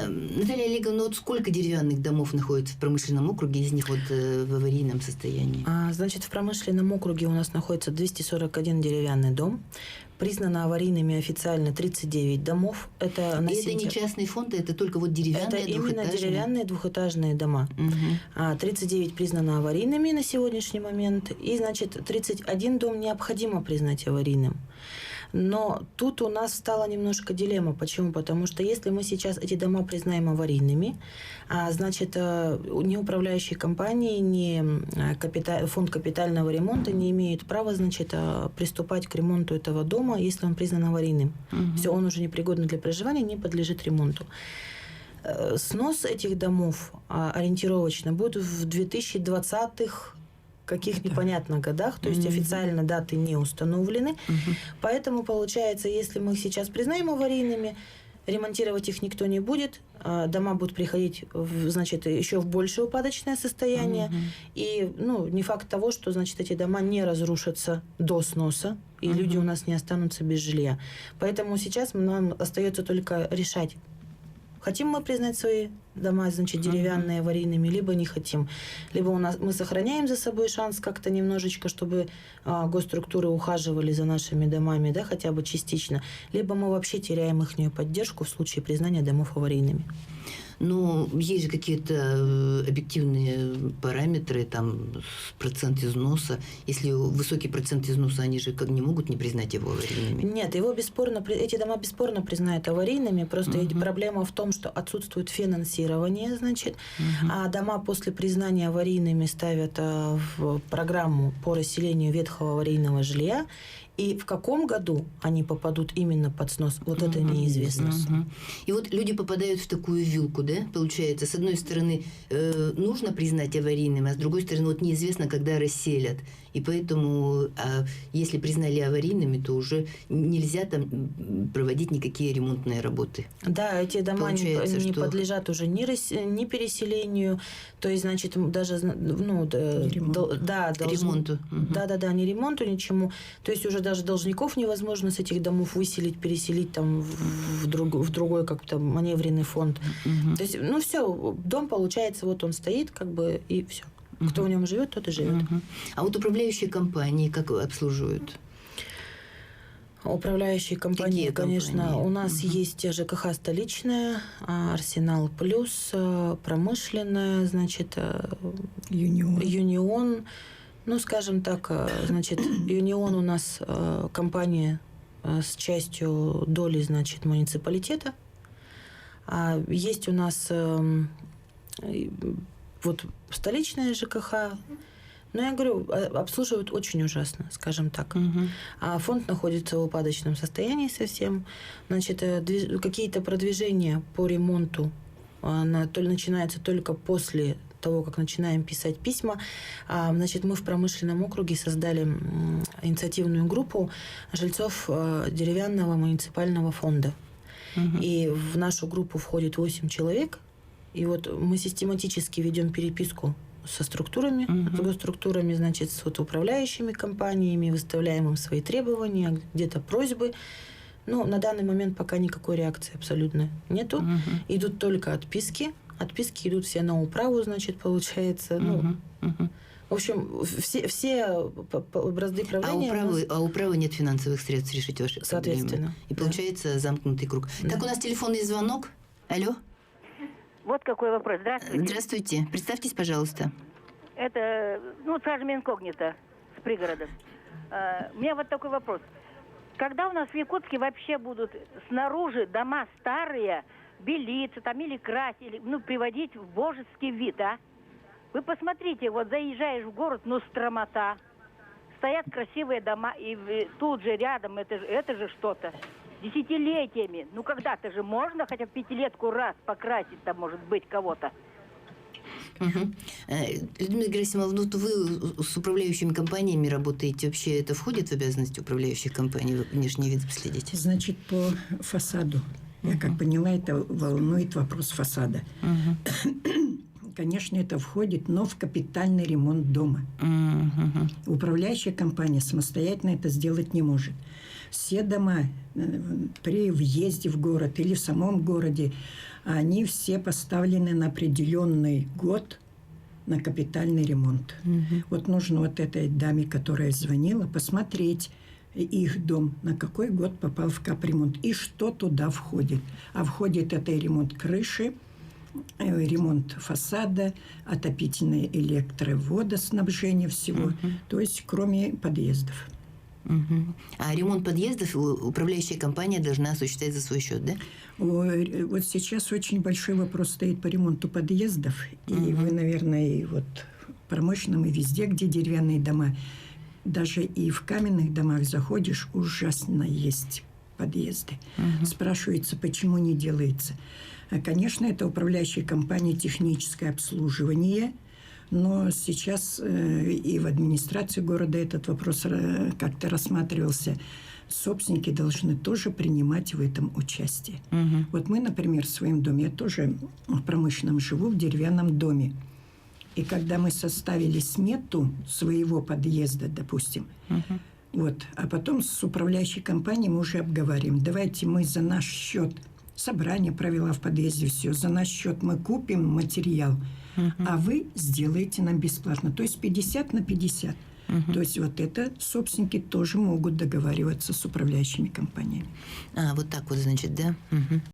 Наталья Олеговна, вот сколько деревянных домов находится в промышленном округе, из них вот в аварийном состоянии? Значит, в промышленном округе у нас находится 241 деревянный дом. Признано аварийными официально 39 домов. Это И это не частный фонд, это только вот деревянные двухэтажные? Это именно деревянные двухэтажные дома. 39 признано аварийными на сегодняшний момент. И, значит, 31 дом необходимо признать аварийным. Но тут у нас стала немножко дилемма. Почему? Потому что если мы сейчас эти дома признаем аварийными, значит, ни управляющие компании, ни фонд капитального ремонта не имеют права, значит, приступать к ремонту этого дома, если он признан аварийным. Все, он уже непригоден для проживания, не подлежит ремонту. Снос этих домов ориентировочно будет в 2020-х, каких непонятных годах, то есть официально даты не установлены. Поэтому получается, если мы их сейчас признаем аварийными, ремонтировать их никто не будет, дома будут приходить, значит, еще в большее упадочное состояние, и не факт того, что, значит, эти дома не разрушатся до сноса, и люди у нас не останутся без жилья. Поэтому сейчас нам остается только решать, хотим мы признать свои дома, значит, деревянные, аварийными, либо не хотим. Либо мы сохраняем за собой шанс как-то немножечко, чтобы госструктуры ухаживали за нашими домами, да, хотя бы частично, либо мы вообще теряем их поддержку в случае признания домов аварийными. Ну, есть же какие-то объективные параметры, там, процент износа. Если высокий процент износа, они же как не могут не признать его аварийными? Нет, эти дома бесспорно признают аварийными, просто проблема в том, что отсутствует финансирование, значит, а дома после признания аварийными ставят в программу по расселению ветхого аварийного жилья, и в каком году они попадут именно под снос, вот это неизвестно. И вот люди попадают в такую вилку, да, получается, с одной стороны, нужно признать аварийным, а с другой стороны, вот неизвестно, когда расселят. И поэтому, если признали аварийными, то уже нельзя там проводить никакие ремонтные работы. Да, эти дома не подлежат уже ни переселению, то есть, значит, даже ремонту. Да, не ремонту, ничему. То есть уже даже должников невозможно с этих домов выселить, переселить там в другой как-то маневренный фонд. То есть, все, дом, получается, вот он стоит, как бы, и все. Кто в нем живет, тот и живет. А вот управляющие компании как обслуживают? Управляющие компании, конечно, у нас есть ЖКХ «Столичная», «Арсенал Плюс», «Промышленная», значит, «Юнион». Ну, скажем так, значит, «Юнион» у нас компания с частью доли, значит, муниципалитета. Есть у нас вот столичная ЖКХ. Но я говорю, обслуживают очень ужасно, скажем так. А фонд находится в упадочном состоянии совсем. Значит, какие-то продвижения по ремонту начинаются только после того, как начинаем писать письма. Значит, мы в промышленном округе создали инициативную группу жильцов деревянного муниципального фонда. И в нашу группу входит 8 человек. И вот мы систематически ведем переписку со структурами, с госструктурами, значит, с управляющими компаниями, выставляем им свои требования, где-то просьбы. Но на данный момент пока никакой реакции абсолютно нету. Идут только отписки. Отписки идут все на управу, значит, получается. В общем, все бразды правления... А у управы нет финансовых средств решить ваши проблемы. Соответственно. И получается замкнутый круг. Да. Так, у нас телефонный звонок. Алло. Вот какой вопрос. Здравствуйте. Здравствуйте. Представьтесь, пожалуйста. Это, скажем, инкогнито с пригорода. У меня вот такой вопрос. Когда у нас в Якутске вообще будут снаружи дома старые белиться там или красить, или, приводить в божеский вид, а? Вы посмотрите, вот заезжаешь в город, стромота. Стоят красивые дома, и тут же рядом, это же что-то. Десятилетиями. Когда-то же можно хотя бы пятилетку раз покрасить там, может быть, кого-то. Людмила Герасимовна, вы с управляющими компаниями работаете. Вообще это входит в обязанности управляющих компаний? Вы внешний вид следите? Значит, по фасаду. Я как поняла, это волнует вопрос фасада. Конечно, это входит, но в капитальный ремонт дома. Управляющая компания самостоятельно это сделать не может. Все дома при въезде в город или в самом городе они все поставлены на определенный год на капитальный ремонт. Вот нужно вот этой даме, которая звонила, посмотреть их дом, на какой год попал в капремонт и что туда входит. А входит это и ремонт крыши, ремонт фасада, отопительное электроводоснабжение всего. То есть кроме подъездов. А ремонт подъездов управляющая компания должна осуществлять за свой счет, да? Вот сейчас очень большой вопрос стоит по ремонту подъездов. И вы, наверное, и вот в промышленном, и везде, где деревянные дома, даже и в каменных домах заходишь, ужасно есть подъезды. Спрашивается, почему не делается. Конечно, это управляющая компания, техническое обслуживание, но сейчас и в администрации города этот вопрос как-то рассматривался. Собственники должны тоже принимать в этом участие. Вот мы, например, в своем доме, я тоже в промышленном живу, в деревянном доме. И когда мы составили смету своего подъезда, допустим, вот, а потом с управляющей компанией мы уже обговариваем, давайте мы за наш счет, собрание провела в подъезде, все, за наш счет мы купим материал, а вы сделаете нам бесплатно. То есть 50 на 50. То есть вот это собственники тоже могут договариваться с управляющими компаниями. Вот так вот, значит, да?